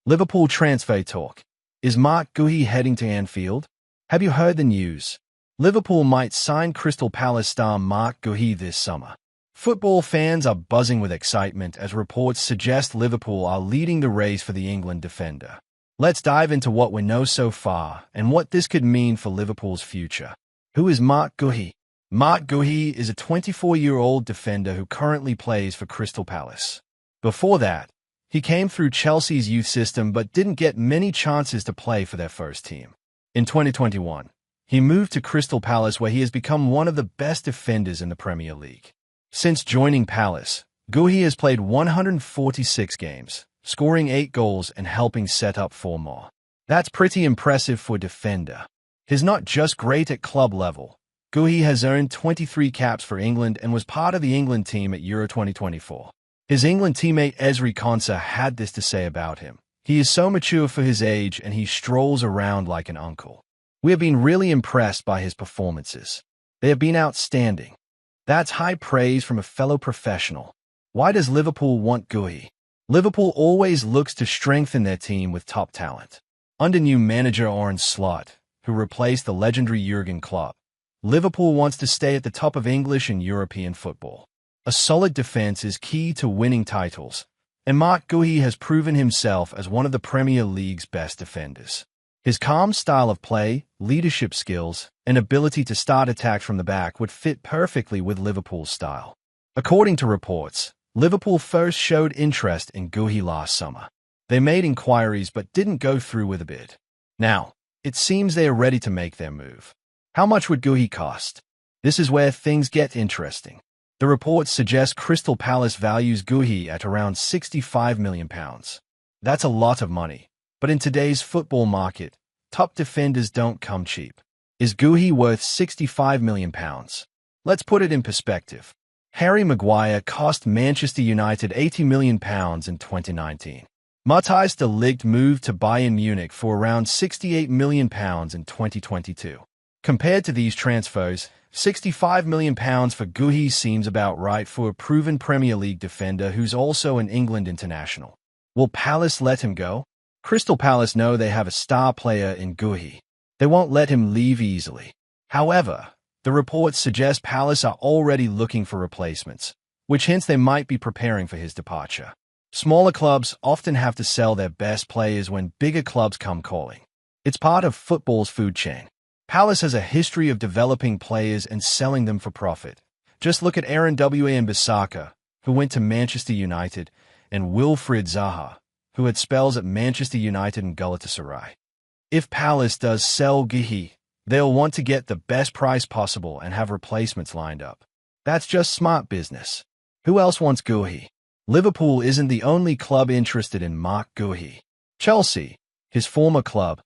Liverpool transfer talk. Is Mark Guehi heading to Anfield? Have you heard the news? Liverpool might sign Crystal Palace star Mark Guehi this summer. Football fans are buzzing with excitement as reports suggest Liverpool are leading the race for the England defender. Let's dive into what we know so far and what this could mean for Liverpool's future. Who is Mark Guehi? Mark Guehi is a 24-year-old defender who currently plays for Crystal Palace. Before that, he came through Chelsea's youth system but didn't get many chances to play for their first team. In 2021, he moved to Crystal Palace where he has become one of the best defenders in the Premier League. Since joining Palace, Guehi has played 146 games, scoring 8 goals and helping set up 4 more. That's pretty impressive for a defender. He's not just great at club level. Guehi has earned 23 caps for England and was part of the England team at Euro 2024. His England teammate Ezri Konsa had this to say about him. He is so mature for his age and he strolls around like an uncle. We have been really impressed by his performances. They have been outstanding. That's high praise from a fellow professional. Why does Liverpool want Guehi? Liverpool always looks to strengthen their team with top talent. Under new manager Arne Slot, who replaced the legendary Jurgen Klopp, Liverpool wants to stay at the top of English and European football. A solid defense is key to winning titles, and Mark Guehi has proven himself as one of the Premier League's best defenders. His calm style of play, leadership skills, and ability to start attacks from the back would fit perfectly with Liverpool's style. According to reports, Liverpool first showed interest in Guehi last summer. They made inquiries but didn't go through with a bid. Now, it seems they are ready to make their move. How much would Guehi cost? This is where things get interesting. The reports suggest Crystal Palace values Guehi at around £65 million. That's a lot of money, but in today's football market, top defenders don't come cheap. Is Guehi worth £65 million? Let's put it in perspective. Harry Maguire cost Manchester United £80 million in 2019. Matthijs de Ligt moved to Bayern Munich for around £68 million in 2022. Compared to these transfers, £65 million for Guehi seems about right for a proven Premier League defender who's also an England international. Will Palace let him go? Crystal Palace know they have a star player in Guehi. They won't let him leave easily. However, the reports suggest Palace are already looking for replacements, which hints they might be preparing for his departure. Smaller clubs often have to sell their best players when bigger clubs come calling. It's part of football's food chain. Palace has a history of developing players and selling them for profit. Just look at Aaron Wan-Bissaka, who went to Manchester United, and Wilfried Zaha, who had spells at Manchester United and Galatasaray. If Palace does sell Guehi, they'll want to get the best price possible and have replacements lined up. That's just smart business. Who else wants Guehi? Liverpool isn't the only club interested in Mark Guehi. Chelsea, his former club,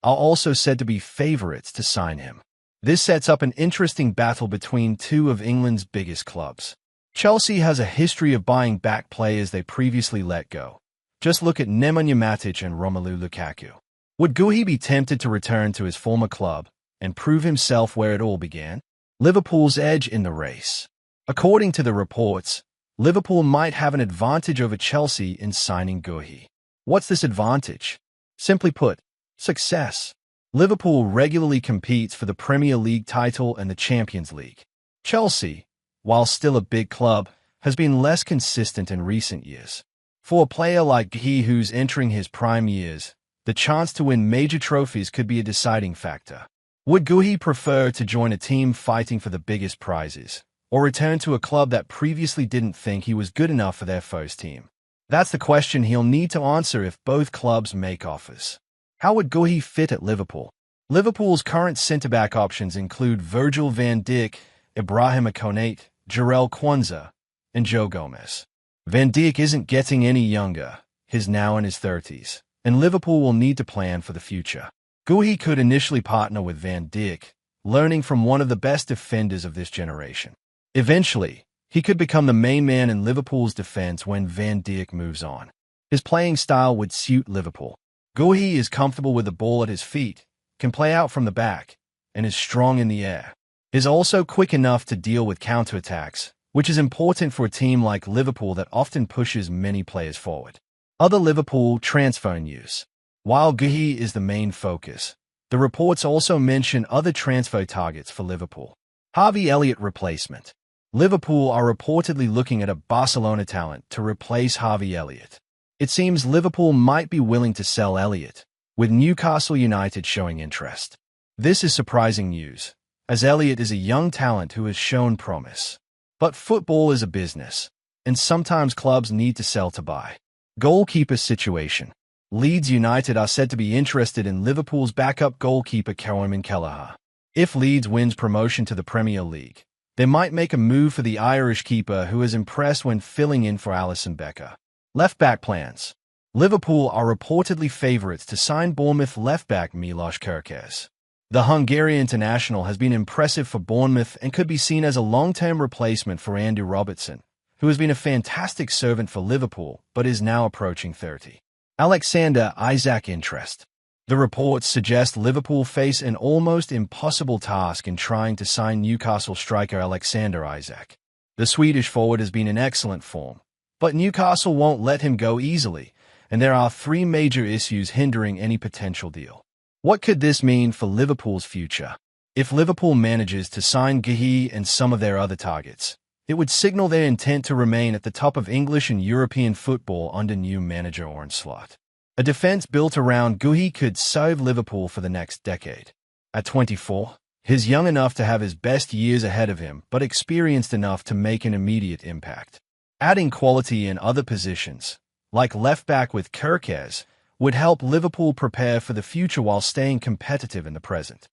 are also said to be favourites to sign him. This sets up an interesting battle between two of England's biggest clubs. Chelsea has a history of buying back players they previously let go. Just look at Nemanja Matic and Romelu Lukaku. Would Guehi be tempted to return to his former club and prove himself where it all began? Liverpool's edge in the race. According to the reports, Liverpool might have an advantage over Chelsea in signing Guehi. What's this advantage? Simply put, success. Liverpool regularly competes for the Premier League title and the Champions League. Chelsea, while still a big club, has been less consistent in recent years. For a player like Guehi who's entering his prime years, the chance to win major trophies could be a deciding factor. Would Guehi prefer to join a team fighting for the biggest prizes, or return to a club that previously didn't think he was good enough for their first team? That's the question he'll need to answer if both clubs make offers. How would Guehi fit at Liverpool? Liverpool's current centre-back options include Virgil van Dijk, Ibrahima Konate, Jarell Quansah, and Joe Gomez. Van Dijk isn't getting any younger. He's now in his 30s, and Liverpool will need to plan for the future. Guehi could initially partner with Van Dijk, learning from one of the best defenders of this generation. Eventually, he could become the main man in Liverpool's defense when Van Dijk moves on. His playing style would suit Liverpool. Guehi is comfortable with the ball at his feet, can play out from the back, and is strong in the air. He's also quick enough to deal with counterattacks, which is important for a team like Liverpool that often pushes many players forward. Other Liverpool transfer news. While Guehi is the main focus, the reports also mention other transfer targets for Liverpool. Harvey Elliott replacement. Liverpool are reportedly looking at a Barcelona talent to replace Harvey Elliott. It seems Liverpool might be willing to sell Elliott, with Newcastle United showing interest. This is surprising news, as Elliott is a young talent who has shown promise. But football is a business, and sometimes clubs need to sell to buy. Goalkeeper situation. Leeds United are said to be interested in Liverpool's backup goalkeeper Cameron Kelleher. If Leeds wins promotion to the Premier League, they might make a move for the Irish keeper who has impressed when filling in for Alisson Becker. Left-back plans. Liverpool are reportedly favourites to sign Bournemouth left-back Milos Kerkez. The Hungarian international has been impressive for Bournemouth and could be seen as a long-term replacement for Andy Robertson, who has been a fantastic servant for Liverpool but is now approaching 30. Alexander Isak interest. The reports suggest Liverpool face an almost impossible task in trying to sign Newcastle striker Alexander Isak. The Swedish forward has been in excellent form, but Newcastle won't let him go easily, and there are three major issues hindering any potential deal. What could this mean for Liverpool's future? If Liverpool manages to sign Guehi and some of their other targets, it would signal their intent to remain at the top of English and European football under new manager Arne Slot. A defence built around Guehi could serve Liverpool for the next decade. At 24, he's young enough to have his best years ahead of him, but experienced enough to make an immediate impact. Adding quality in other positions, like left-back with Kerkez, would help Liverpool prepare for the future while staying competitive in the present.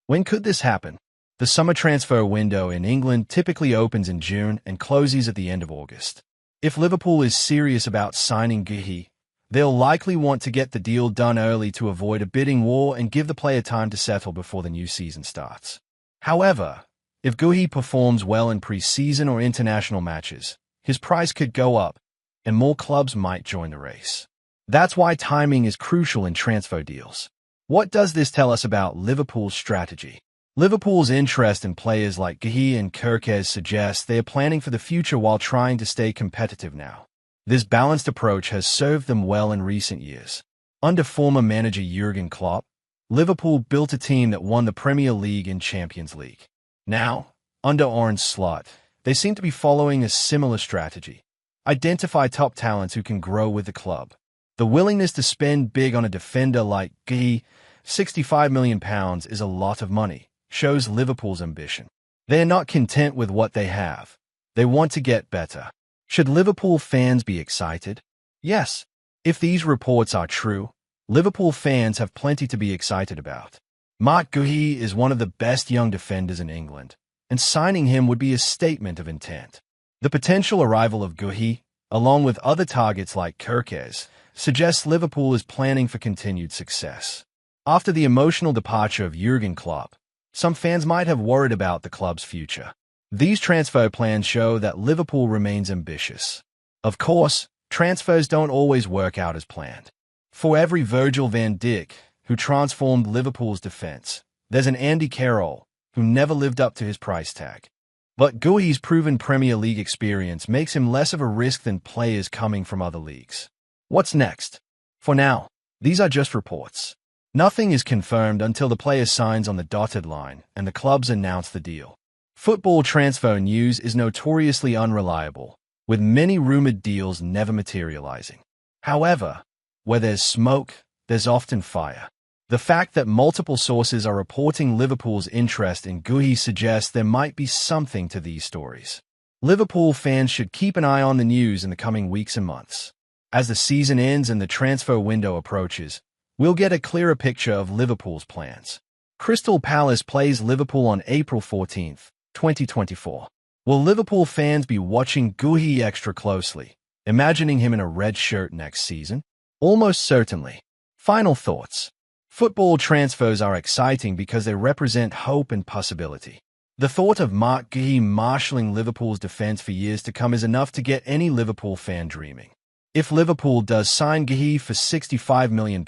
When could this happen? The summer transfer window in England typically opens in June and closes at the end of August. If Liverpool is serious about signing Guehi, they'll likely want to get the deal done early to avoid a bidding war and give the player time to settle before the new season starts. However, if Guehi performs well in pre-season or international matches, his price could go up, and more clubs might join the race. That's why timing is crucial in transfer deals. What does this tell us about Liverpool's strategy? Liverpool's interest in players like Guehi and Kerkez suggests they are planning for the future while trying to stay competitive now. This balanced approach has served them well in recent years. Under former manager Jurgen Klopp, Liverpool built a team that won the Premier League and Champions League. Now, under Arne Slot, they seem to be following a similar strategy. Identify top talents who can grow with the club. The willingness to spend big on a defender like Guehi, £65 million is a lot of money, shows Liverpool's ambition. They are not content with what they have. They want to get better. Should Liverpool fans be excited? Yes. If these reports are true, Liverpool fans have plenty to be excited about. Marc Guehi is one of the best young defenders in England, and signing him would be a statement of intent. The potential arrival of Guehi, along with other targets like Kerkez, suggests Liverpool is planning for continued success. After the emotional departure of Jurgen Klopp, some fans might have worried about the club's future. These transfer plans show that Liverpool remains ambitious. Of course, transfers don't always work out as planned. For every Virgil van Dijk, who transformed Liverpool's defense, there's an Andy Carroll, who never lived up to his price tag. But Guehi's proven Premier League experience makes him less of a risk than players coming from other leagues. What's next? For now, these are just reports. Nothing is confirmed until the player signs on the dotted line and the clubs announce the deal. Football transfer news is notoriously unreliable, with many rumored deals never materializing. However, where there's smoke, there's often fire. The fact that multiple sources are reporting Liverpool's interest in Guehi suggests there might be something to these stories. Liverpool fans should keep an eye on the news in the coming weeks and months. As the season ends and the transfer window approaches, we'll get a clearer picture of Liverpool's plans. Crystal Palace plays Liverpool on April 14, 2024. Will Liverpool fans be watching Guehi extra closely, imagining him in a red shirt next season? Almost certainly. Final thoughts. Football transfers are exciting because they represent hope and possibility. The thought of Marc Guehi marshalling Liverpool's defense for years to come is enough to get any Liverpool fan dreaming. If Liverpool does sign Guehi for £65 million,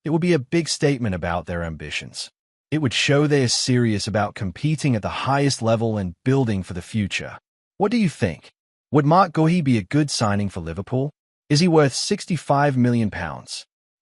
it would be a big statement about their ambitions. It would show they are serious about competing at the highest level and building for the future. What do you think? Would Marc Guehi be a good signing for Liverpool? Is he worth £65 million?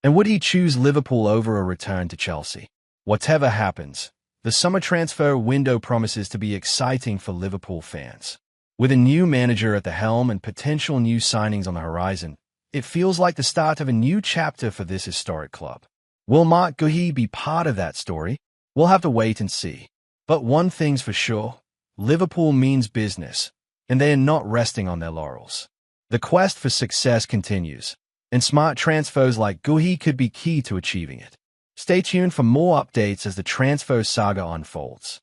And would he choose Liverpool over a return to Chelsea? Whatever happens, the summer transfer window promises to be exciting for Liverpool fans. With a new manager at the helm and potential new signings on the horizon, it feels like the start of a new chapter for this historic club. Will Marc Guéhi be part of that story? We'll have to wait and see. But one thing's for sure, Liverpool means business, and they are not resting on their laurels. The quest for success continues, and smart transfers like Guéhi could be key to achieving it. Stay tuned for more updates as the transfer saga unfolds.